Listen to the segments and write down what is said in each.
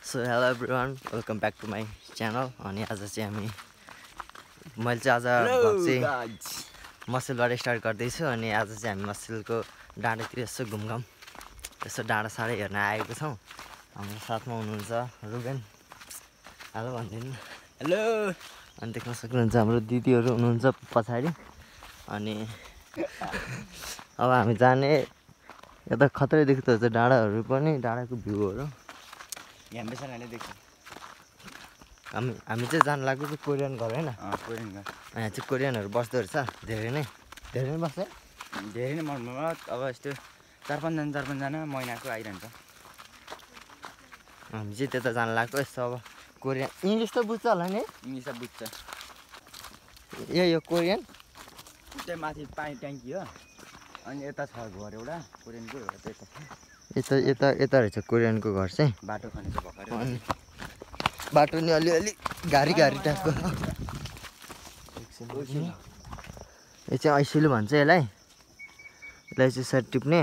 So hello everyone welcome back to my channel. अनि आज चाहिँ मैले चाहिँ आज भ्लग चाहिँ मसिलबाट स्टार्ट गर्दैछु। अनि आज चाहिँ हामी मसिलको डाँडातिर यसो घुमघाम यसो डाँडा साँडा हेर्न आएको छौँ। हाम्रो साथमा हुनुहुन्छ रुबेन, हेलो भनिदिनु। हेलो। अनि देख्न सक्नुहुन्छ हाम्रो दिदीहरू हुनुहुन्छ पछाडि। अनि अब हामी जाने यता खतरै देख्दो हुन्छ डाँडाहरू पनि, डाँडाको भ्यूहरू हामी चाहिँ जानु लाग्यो कि कोरियन घर होइन। कोरियन घर यहाँ चाहिँ कोरियनहरू बस्दो रहेछ, धेरै नै बस्छ। धेरै नै अब यस्तो 4-5जना महिनाको आइरहन्छ। हामी चाहिँ त्यता जानु लाग्यो। यस्तो अब कोरियन इङ्ग्लिस त बुझ्छ होला नि? इङ्ग्लिस त बुझ्छ। यो कोरियन त्यहाँ माथि पानी ट्याङ्की हो, अनि यता छ घर एउटा कोरियनको, यता रहेछ कोरियनको घर चाहिँ। बाटो खनेको भर्खर। अनि बाटो नि अलिअलि घारी टाइपको। यो चाहिँ ऐसिलु भन्छ यसलाई चाहिँ यसरी टिप्ने,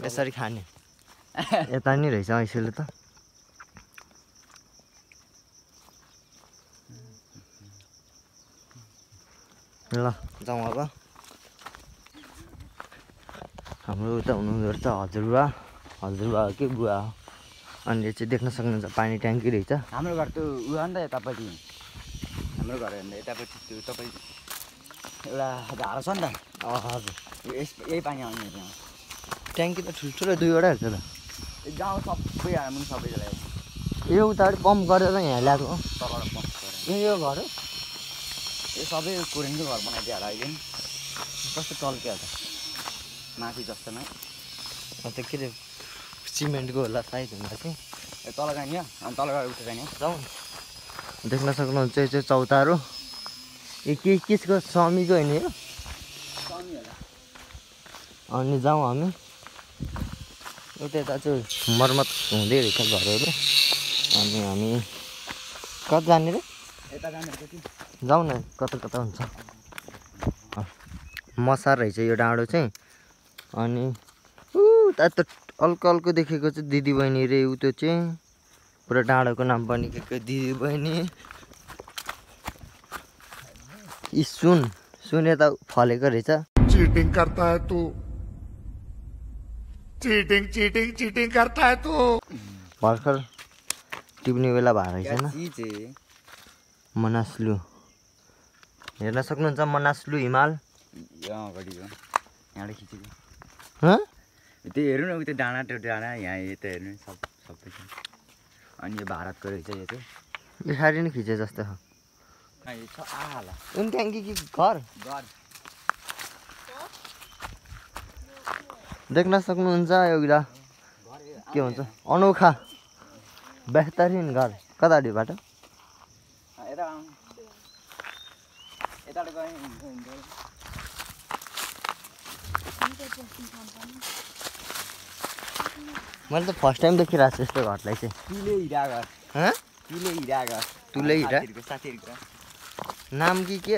यसरी खाने। यता नि रहेछ ऐसिलु त। ल जाउँ अब। हाम्रो उता हुनुहुँदो रहेछ हजुरबा हो कि बुवा हो। अनि यो चाहिँ देख्न सक्नुहुन्छ पानी ट्याङ्की रहेछ। हाम्रो घर त उ हो नि त यतापट्टि, हाम्रो घर हेर्दा यतापट्टि त्यो तपाईँ एउटा झाडा छ नि त। हजुर, यही पानी आउने त्यहाँ ट्याङ्की त ठुल्ठुलो दुईवटा रहेछ त। गाउँ सबै हामी सबैजना यो उताबाट पम्प गरेर यहाँ ल्याएको हो। तलबाट पम्प गरेर यो घर हो। यो सबै कोरियनको घर बनाइदियो होला अहिले। कस्तो टल्क्यो त माथि जस्तो नै। अन्त के अरे सिमेन्टको होला साइज हुँदा चाहिँ। यो तल जाने हो, अनि तल गएर उठेर जाने हो। जाउँ। देख्न सक्नुहुन्छ यो चाहिँ चौतारो। यो केसको स्वामीको होइन यो। अनि जाउँ हामी। उता यता चाहिँ मर्मत हुँदै रहेछ घरहरू। अनि हामी कता जाने रे? यता जाने कि जाउँ न, कता हुन्छ। मसार रहेछ यो डाँडो चाहिँ। अनि त अल्को देखेको चाहिँ दिदी बहिनी रे ऊ त्यो चाहिँ पुरा डाँडाको नाम पनि के दिदी बहिनी। सुन यता फलेको रहेछ। चीटिंग करता है तू, चीटिंग करता है तू। भर्खर टिप्ने बेला भएर रहेछ न। मनास्लु हेर्न सक्नुहुन्छ, मनास्लु हिमाल। यहाँबाट खिचेको त्यो हेर्नु न, उयो डाँडा त्यो डाँडा यहाँ यता हेर्नु सबै छ। अनि यो भारतको रहेछ यो चाहिँ। बिहारी नै खिचे जस्तो छ। उन ट्याङ्की कि घर देख्न सक्नुहुन्छ एउटा के भन्छ अनोखा बेहतरिन घर। कतापट्टि बाटो? मैले त फर्स्ट टाइम देखिरहेको छु यस्तो घरलाई चाहिँ। तुले हिरा घर। तुले हिरा साथीहरूको नाम कि के?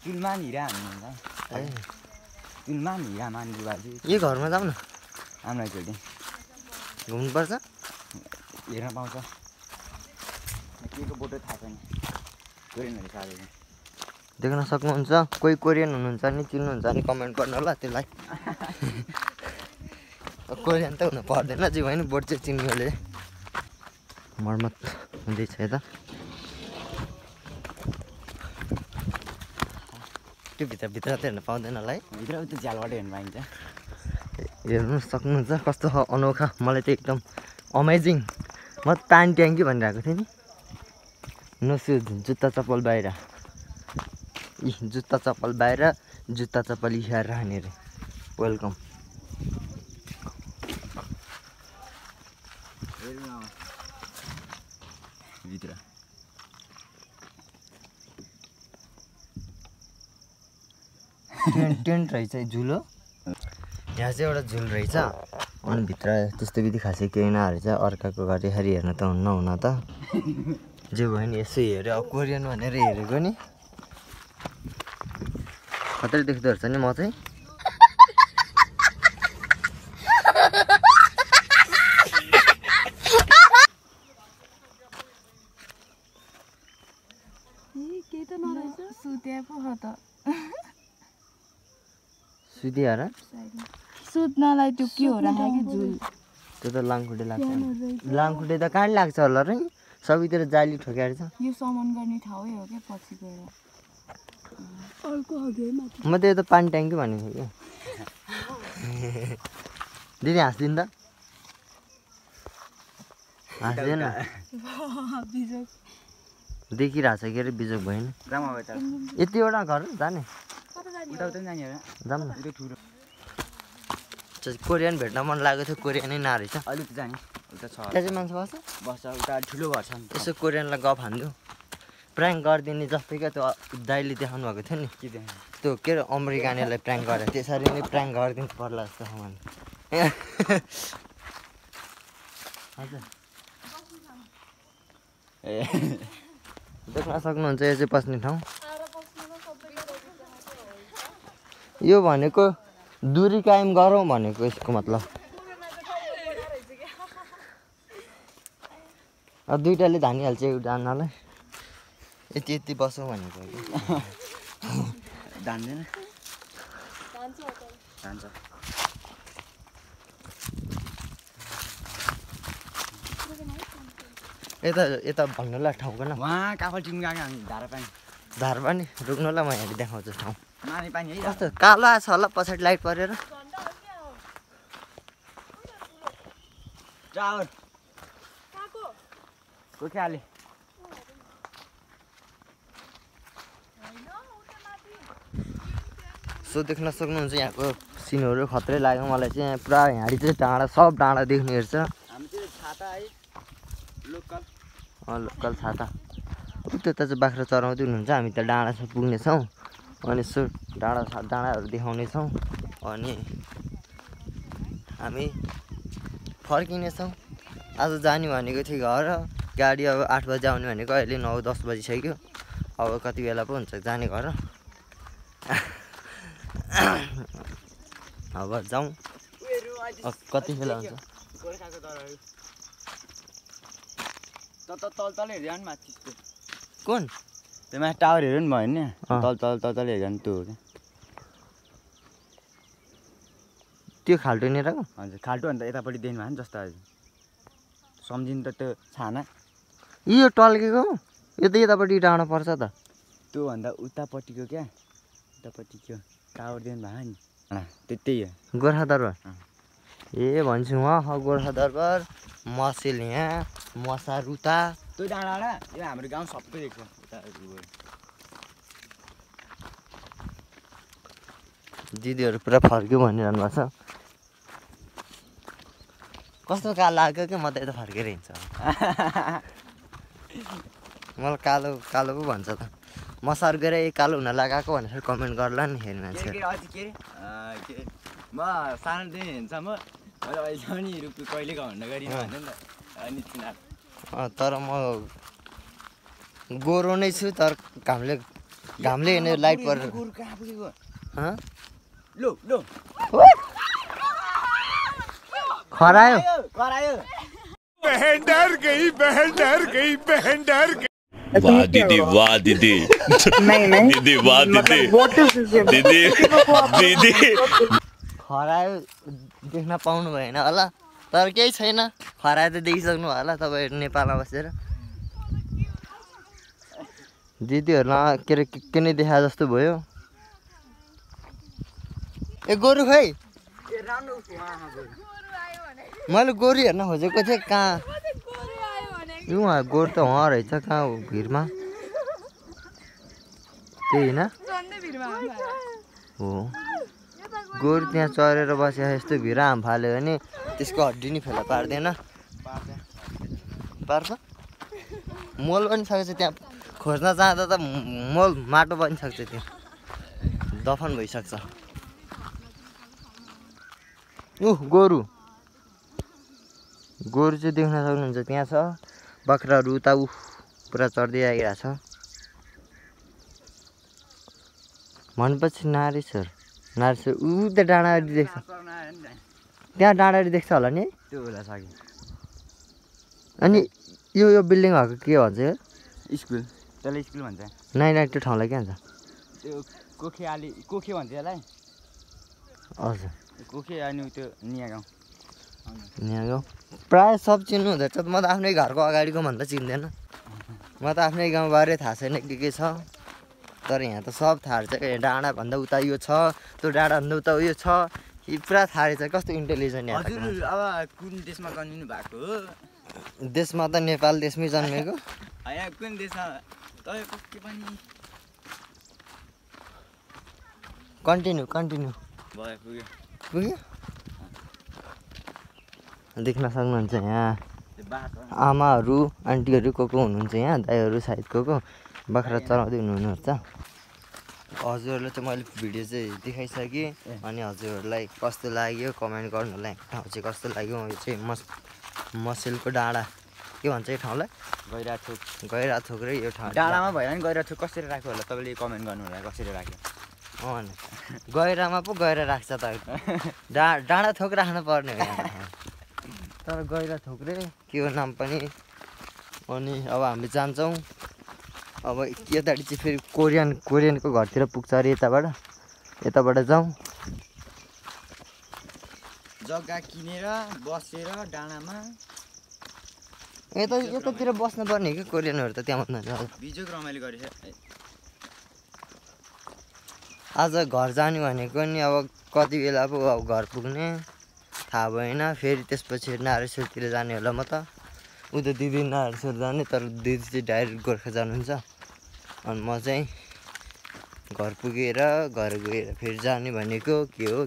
तुलमान हिरा भन्नुहुन्छ। तुलमान हिरा मान्नु बाजे। यो घरमा जाउँ न, हाम्रो एकचोटि घुम्नुपर्छ, हेर्न पाउँछ। के को बोटो थाहा छैन, कोरियनहरू साह्रै। देख्न सक्नुहुन्छ। कोही कोरियन हुनुहुन्छ नि, चिन्नुहुन्छ नि कमेन्ट गर्नु होला त्यसलाई। कोरियन त हुनु पर्दैन जीव होइन, बोट चाहिँ चिन्नेले। मर्मत हुँदैछ यता। त्यो भित्र त हेर्न पाउँदैन होला है। भित्र उता झ्यालबाट हेर्नु पाइन्छ। हेर्नु सक्नुहुन्छ कस्तो अनोखा। मलाई त एकदम अमेजिङ। म पानी ट्याङ्की भनिरहेको थिएँ नि। नसुज जुत्ता चप्पल बाहिर, जुत्ता चप्पल बाहिर, जुत्ता चप्पल यहाँ राख्ने रे। वेलकम। भित्र टेन्ट रहेछ, झुलो। यहाँ चाहिँ एउटा झुल रहेछ। अनि भित्र त्यस्तो विधि खासै केही नरहेछ। अर्काको घर यसरी हेर्न त हुन त जे भयो नि यसो हेऱ्यो। अब कोरियन भनेर हेरेको नि खतरै देख्दो रहेछ नि म चाहिँ। सुतिहार सुत्नलाई त्यो के हो राखेको झुल त्यो त लाङखुट्टे लाग्छ लाङखुट्टे त कहाँ लाग्छ होला र सबैतिर जाली ठोकेर छ यो सामान गर्ने ठाउँै हो क्या पछि गएर म त यो त पानी ट्याङ्की भनेको थिएँ कि दिदी हाँस्दिनु त हाँस्दैन देखिरहेको छ के अरे बिजोक भएन यतिवटा घर जाने जाऊँ न कोरियन भेट्न मन लागेको थियो कोरियनै नरहेछ अलिक जाने उता छ त्यहाँ चाहिँ मान्छे बस्छ उता ठुलो घर छ यसो कोरियनलाई गफ हान्दियो प्र्याङ्क गरिदिने जस्तै क्या त्यो दाइले देखाउनु भएको थियो नि त्यो के अरे अमेरिकानेलाई प्र्याङ्क गरेर त्यसरी नै प्र्याङ्क गरिदिनु पर्ला जस्तो सामान हजुर ए देख्न सक्नुहुन्छ यो चाहिँ पस्ने ठाउँ यो भनेको दूरी कायम गरौँ भनेको यसको मतलब अब दुइटाले धानिहाल्छ एउटालाई यति यति बसौँ भनेको धान्दैन धान्छ यता यता भन्नुलाई ठाउँको न वहाँ काफल टिम गएको हामी धारा पानी धार पनि रोक्नुलाई म यहाँ देखाउँछु ठाउँ माने पानी है कस्तो कालो आएको छ होला पछाडि लाइट परेर टावर कोख्याले सो देख्न सक्नुहुन्छ यहाँको सिनहरू खत्रै लाग्यो मलाई चाहिँ यहाँ पुरा ह्याडी चाहिँ डाँडा सब डाँडा देख्नु हेर्छ हाम्रो छाता है लोकल लोकल छाता त्यता चाहिँ बाख्रा चराउँदै हुनुहुन्छ हामी त डाँडासम्म पुग्नेछौँ अनि यसो डाँडाहरू देखाउनेछौँ अनि हामी फर्किनेछौँ आज जाने भनेको थियो घर गाडी अब 8 बजी आउने भनेको अहिले 9-10 बजिसक्यो अब कति बेला पो हुन्छ जाने घर अब जाउँ कति बेला हुन्छ तल हेऱ्यो नि माथि कुन त्यो माथि टावर हेऱ्यो नि भयो नि तल हेऱ्यो नि त्यो हो क्या त्यो खाल्टो नेराको हजुर खाल्टो अन्त यतापट्टि देख्नु भयो नि जस्तो सम्झिनु त त्यो छाना यो टल्केको यो त यतापट्टि डाँडा पर्छ त त्योभन्दा उतापट्टिको क्या उतापट्टि त्यो टावर देख्नु भयो नि त्यही हो गोर्खा दरबार ए भन्छु उहाँ गोर्खा दरबार मसेल यहाँ मसा रुता त्यो डाँडा यो हाम्रो गाउँ सबै देख्छ उता दिदीहरू पुरा फर्क्यो भनिरहनु भएको छ कस्तो कालो लाग्यो क्या म त यता फर्केर हिँड्छ मलाई कालो कालो पो भन्छ त म सर्केर कालो हुन लगाएको भनेर कमेन्ट गर्ला नि हेर्नु मान्छे म सानोदेखि हिँड्छ म अहिले नि रुपी कहिले घन्टा गरिनँ भन्नु नि त तर म गोरो नै छु तर घामले हेर्ने लाइट परेर लो लो खरायो बहन डर गई बहन डर गई बहन डर गई वाह दीदी वाह दीदी दीदी वाह दीदी दीदी दीदी खरायो देख्न पाउनु भएन होला तर केही छैन खरायो त देखिसक्नु होला तपाईँहरू नेपालमा बसेर दिदीहरूलाई के अरे के नै देखा जस्तो भयो ए गोरु खै मैले गोरु हेर्न खोजेको थिएँ कहाँ उहाँ गोरु त उहाँ रहेछ कहाँ हो भिरमा त्यही होइन हो गोरु त्यहाँ चरेर बसेर यस्तो भिर हाम फाल्यो भने त्यसको हड्डी नि फेला पार्दैन पार्छ मल पनि सक्छ त्यहाँ खोज्न जाँदा त मल माटो पनि सक्छ त्यो दफन भइसक्छ गोरु चाहिँ देख्न सक्नुहुन्छ त्यहाँ छ बाख्राहरू उता पुरा चढ्दै आइरहेको छ भनेपछि नारेश्वर ऊ त डाँडाहरू देख्छ त्यहाँ डाँडाहरू देख्छ होला नि त्यो होला सक्यो अनि यो बिल्डिङहरूको के भन्छ यो स्कुल त्यसलाई स्कुल भन्छ नाइ त्यो ठाउँलाई के भन्छ त्यो कोखे भन्छ यसलाई हजुर कुखे अनि त्यो निया गाउँ यहाँ प्रायः सब चिन्नु हुँदैछ म त आफ्नै घरको अगाडिको भन्दा चिन्दैन म त आफ्नै गाउँबारे थाहा छैन के छ तर यहाँ त सब थाहा रहेछ क्या डाँडाभन्दा उता यो छ त्यो डाँडाभन्दा उता उयो छ पुरा थाहा रहेछ कस्तो इन्टेलिजेन्ट यहाँ हजुर अब कुन देशमा जन्मिनु भएको हो देशमा त नेपाल देशमै जन्मेको यहाँ कुन देशमा तपाईँको के पनि कन्टिन्यू भयो पुग्यो पुग्यो देख्न सक्नुहुन्छ यहाँ त्यो बाटो आमाहरू आन्टीहरू को हुनुहुन्छ यहाँ दाइहरू सायद को बाख्रा चलाउँदै हुनुहुन्छ हजुरहरूलाई चाहिँ मैले भिडियो चाहिँ देखाइसकेँ अनि हजुरहरूलाई कस्तो लाग्यो कमेन्ट गर्नुलाई ठाउँ चाहिँ कस्तो लाग्यो यो चाहिँ मसेलको डाँडा के भन्छ यो ठाउँलाई गैराथोक र यो ठाउँ डाँडामा भयो भने गैराथोक कसरी राख्यो होला तपाईँले कमेन्ट गर्नु होला कसरी राख्यो गैरामा पो गएर राख्छ त डाँडा थोक राख्नु पर्ने हो यहाँ तर गैराथोक रे के हो नाम पनि अनि अब हामी जान्छौँ अब यतापट्टि चाहिँ फेरि कोरियनको घरतिर पुग्छ अरे यताबाट जाउँ जग्गा किनेर बसेर डाँडामा यतातिर बस्नु पर्ने कि कोरियनहरू त त्यहाँ भन्नु बिजोग रमाइलो गरेछ आज घर जाने भनेको नि अब कति बेला पो अब घर पुग्ने थाहा भएन फेरि त्यसपछि नारेश्वरतिर जाने होला म त उता दिदी नारेश्वर जाने तर दिदी चाहिँ डाइरेक्ट गोर्खा जानुहुन्छ अनि म चाहिँ घर पुगेर घर गएर फेरि जाने भनेको के हो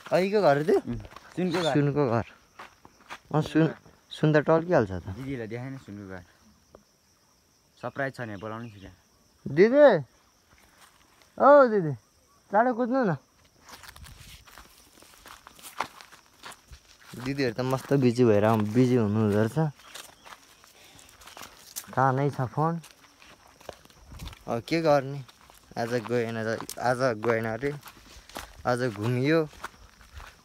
अहिलेको घर त्यो सुनको घर सुन त टल्किहाल्छ त दिदीलाई देखाएन सुनको घर सरप्राइज छ नि बोलाउनु छिटो दिदी औ दिदी चाँडो कुद्नु न दिदीहरू त मस्त बिजी हुनुहुँदो रहेछ कानै छ फोन अब के गर्ने आज गएन अरे आज घुमियो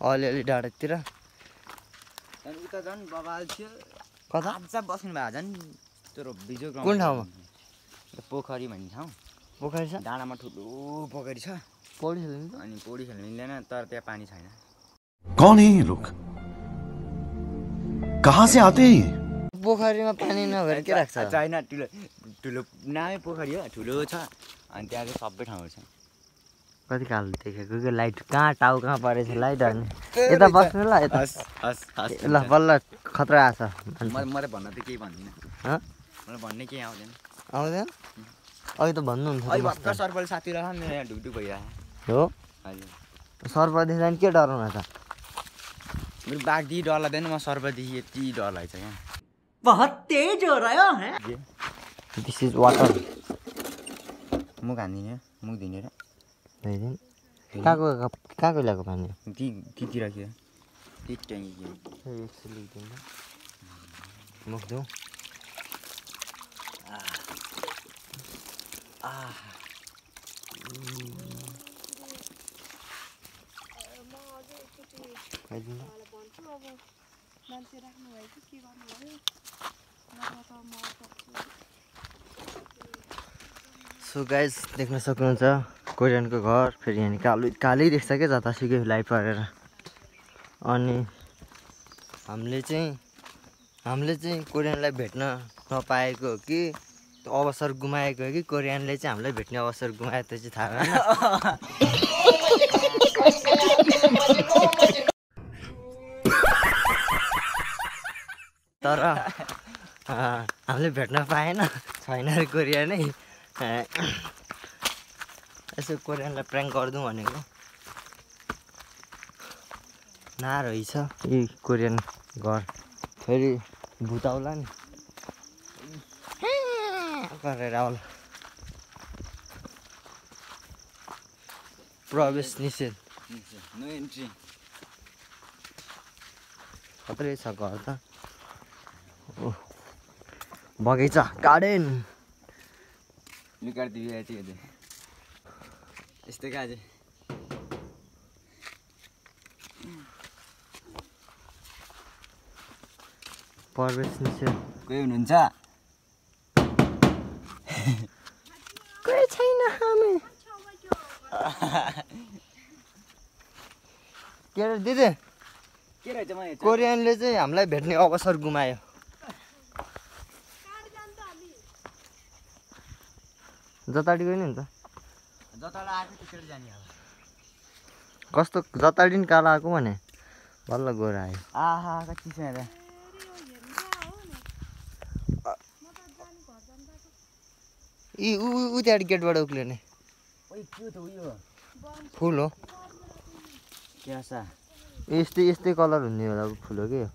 अलिअलि डाँडातिर उता झन् बबाल थियो कता आज बस्नु भएको झन् त्यो बिजोग कुन ठाउँमा पोखरी भन्ने ठाउँ पोखरी छ डाँडामा ठुलो पोखरी छ पौडी खेल्नु अनि पौडी खेल्नु मिल्दैन तर त्यहाँ पानी छैन कौन है ये लोग कहाँ से आते हैं पोखरीमा पानी नभएर के राख्छ छैन ठुलो नामै पोखरी हो ठुलो छ अनि त्यहाँ चाहिँ सबै ठाउँहरू छ कति काल देखेको कि लाइट कहाँ परेछ लाइट अनि यता बस्नु ल यता ल बल्ल खतरा आछ म त भन्न त केही भन्दिनँ मलाई भन्ने केही आउँदैन अघि त भन्नुहुन्छ अहिले भर्खर सर्पले साथी रह मेरो यहाँ ढुकढुक भइरहेको हो हजुर सर्पदेखि जाने के डराउनु छ मेरो बाघदेखि डर लाग्दैन म सर्पदेखि यति डर लाग्छ यहाँ बहुत तेज हो रहा है दिस इज वाटर मुख हान्दिनँ मुख दिनेर कहाँको ल्याएको पानी तीतिर के ती ट्याङ्की मुख धो सो गाइज देख्न सक्नुहुन्छ कोरियनको घर फेरि यहाँ कालै देख्छ क्या जतासुकै लाइट परेर अनि हामीले चाहिँ कोरियनलाई भेट्न नपाएको हो कि अवसर गुमाएको हो कि कोरियनले चाहिँ हामीलाई भेट्ने अवसर गुमायो त्यो चाहिँ थाहा भएन तर हामीले भेट्न पाएन छैन अरे कोरियनै यसो कोरियनलाई प्र्याङ्क गरिदिउँ भनेको रहेछ यी कोरियन घर फेरि भुताउला नि गरेर आउला प्रवेश निषेध नो एन्ट्री खत्रै छ घर त बगैँचा गार्डन लुकाएर दिएको थियो यस्तो कहाँ चाहिँ प्रवेश निषेध कोही हुनुहुन्छ कोही छैन हामी अरे दिदी के रहेछ म कोरियनले चाहिँ हामीलाई भेट्ने अवसर गुमायो जताडी गयो नि त जतालाई आएको त्यसरी जाने अब कस्तो जताडी नि कालो आएको भने बल्ल गोरा आयो आहा कति छ हेर ऊ त्यहाँबाट गेटबाट उक्लिने ओइ के त उयो फुल हो के छ यस्तै यस्तै कलर हुने होला फुल हो कि यो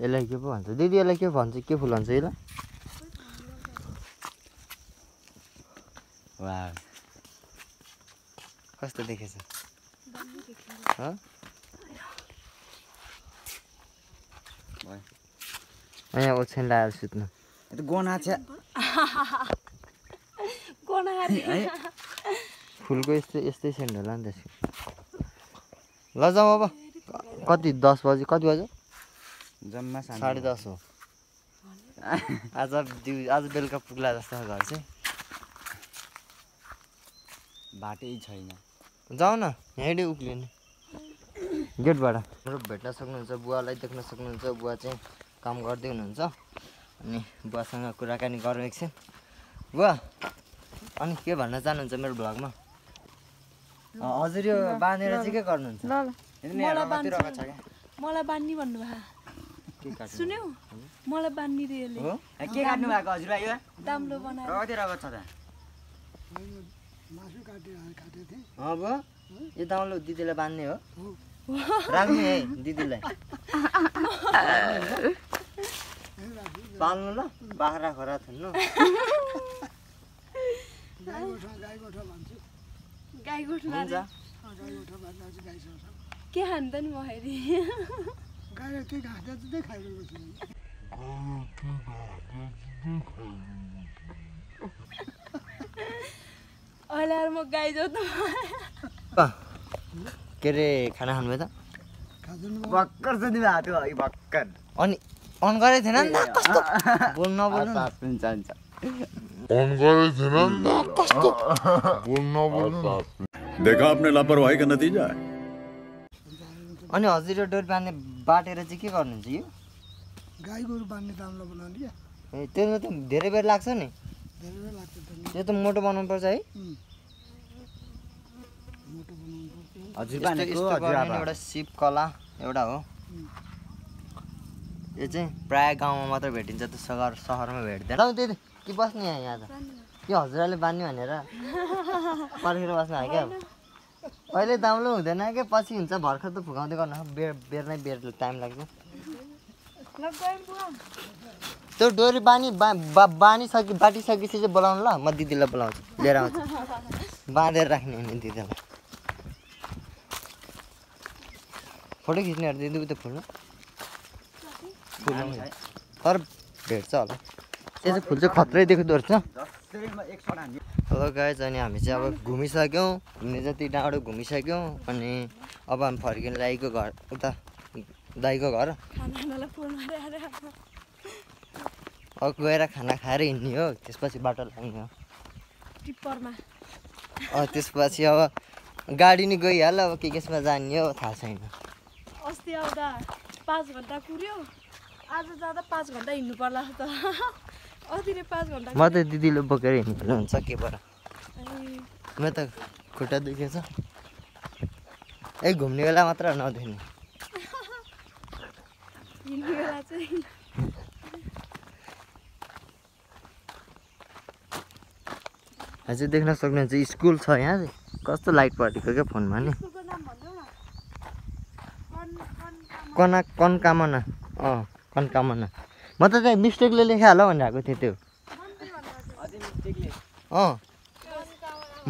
यसलाई के पो भन्छ दिदी यसलाई के भन्छ के फुल भन्छ यसलाई वाह कस्तो देखेछ यहाँ ओछ्यान लगाएर सुत्नु त्यो गोना छ फुलको यस्तै सेन्ट होला नि त्यसको ल जाउँ अब कति 10 बजी कति बज्यो जम्मा 10:30 हो आज बेलुका पुग्ला जस्तो घर चाहिँ बाटै छैन जाऊ न यहीँकै उक्लिने गेटबाट मेरो भेट्न सक्नुहुन्छ बुवालाई देख्न सक्नुहुन्छ बुवा चाहिँ काम गर्दै हुनुहुन्छ अनि बुवासँग कुराकानी गरौँ एकछिन बुवा अनि के भन्न चाहनुहुन्छ मेरो भ्लगमा हजुर यो बाँधेर चाहिँ के गर्नुहुन्छ मलाई बान्नी भन्नुभयो सुन्यौ मलाई बान्नी रे यसले के काट्नु भएको हजुर यो दाम्लो बनाएर कति रगत छ त बुवा यो दाउलो दिदीलाई बाँध्ने हो राख्नु है दिदीलाई पाल्नु ल बाख्रा खरा थुन्नु गाई गोठमा हुन्छ के खान्छ नि मखेरि अहिले म गाई जोत्नु के अरे खाना खानुभयो त भक्कर छ तिमी हात अघि भक्कर अनि अन गरेको थिएन नि त कस्तो बोल्नु नबोल्नु हुन्छ हुन्छ देखा आपने लापरवाही का नतीजा है अनि हजुर यो डोरी बाँध्ने बाटेर चाहिँ के गर्नुहुन्छ यो गाई गोरु बाँध्ने दामलाई बनाउने क्या ए त्यसमा त धेरै बेर लाग्छ नि धेरै बेर लाग्छ त्यो त मोटो बनाउनु पर्छ है हजुर यस्तो गर्ने एउटा सिप कला एउटा हो यो चाहिँ प्राय गाउँमा मात्र भेटिन्छ त सहरमा भेट्दैन ल त्यही कि बस्ने यहाँ त के हजुरले बान्ने भनेर पर्खेर बस्नु आयो क्या अहिले दाम्लो हुँदैन क्या पछि हुन्छ भर्खर त फुकाउँदै गर्नु बेर नै बेर टाइम लाग्छ त्यो डोरी बाटिसकेपछि चाहिँ बोलाउनु ल म दिदीलाई बोलाउँछु लिएर आउँछु बाँधेर राख्ने नि दिदीलाई फोटो खिच्नेहरू दिदी उता फुल्नु तर भेट्छ होला त्यो चाहिँ फुल चाहिँ खत्रै देख्दो रहेछ हेलो गाइज अनि हामी चाहिँ अब घुमिसक्यौँ घुम्ने जति डाँडो घुमिसक्यौँ अनि अब हामी फर्किनु दाइको घर उता दाइको घर अब गएर खाना खाएर हिँड्ने हो त्यसपछि बाटो लाग्ने हो टिप्परमा त्यसपछि अब गाडी नि गइहाल्यो अब केसमा जाने हो थाहा छैन अस्ति आउँदा 5 घन्टा कुर्यो आज जाँदा 5 घन्टा हिँड्नु पर्ला त अस्ति नै 5 घन्टा म त दिदीले बोकेर हिँड्नु हुन्छ केबाट म त खुट्टा दुखेछ ए घुम्ने बेला मात्र नदेख्ने हिँड्ने बेला चाहिँ हजुर देख्न सक्नुहुन्छ स्कुल छ यहाँ कस्तो लाइट परेको क्या फोनमा नि कनकामना कनकामना म त त्यहाँ मिस्टेकले लेखाहाल भनेर आएको थिएँ त्यो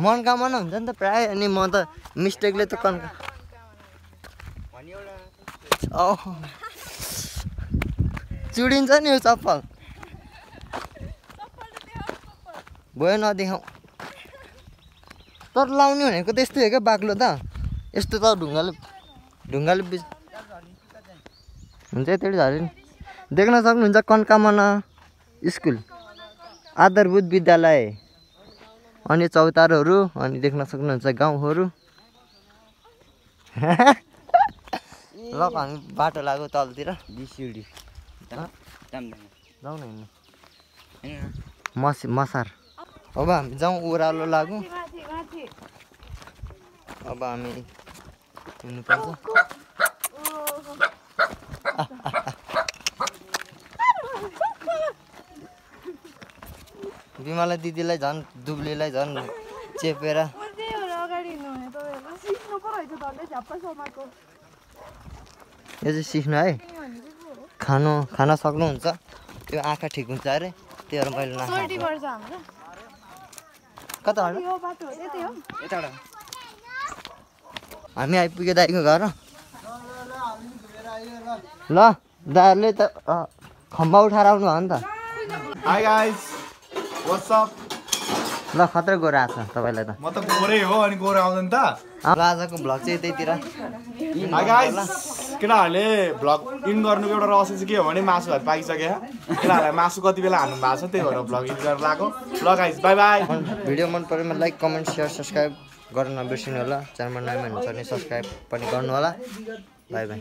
मनकामना हुन्छ नि त प्रायः अनि म त मिस्टेकले त चुडिन्छ नि यो चप्पल भयो नदेखाउँ तर लाउने भनेको त्यस्तै हो क्या बाक्लो त यस्तो त ढुङ्गाले हुन्छ त्यही झरे नि देख्न सक्नुहुन्छ कनकामना स्कुल आधारभूत विद्यालय अनि चौतारोहरू अनि देख्न सक्नुहुन्छ गाउँहरू। ल हामी बाटो लाग्यो तलतिर बिसिडी जाउँ न हिँड्नु मसार। अब हामी जाउँ ओह्रालो लागौँ। अब हामी हिँड्नुपर्छ। बिमला दिदीलाई झन् दुब्लीलाई झन् चेपेर यो चाहिँ सिक्नु है। खाना सक्नुहुन्छ त्यो आँखा ठिक हुन्छ अरे त्यो भएर मैले नखाएको। कता हामी आइपुग्यो दाइको घर। ल दाइहरूले त खम्बा उठाएर आउनु हो नि त। High guys what's up. ल खतरा गोरो आएको छ तपाईँलाई त। म त गोरै हो अनि गोरो आउँदैन त। ल आजको भ्लग चाहिँ यतैतिर। हाई गाइस केटाहरूले भ्लग इन गर्नुको एउटा रहस्य चाहिँ के हो भने मासु भात पाकिसक्यो। केटाहरूलाई मासु कति बेला हान्नु भएको छ त्यही भएर भ्लग इन गरेर लगाएको। ल गाइस बाई बाई। भिडियो मन परेमा लाइक कमेन्ट सेयर सब्सक्राइब गर्न नबिर्सिनु होला। च्यानलमा नयाँ हुनुहुन्छ भने सब्सक्राइब पनि गर्नु होला। By by.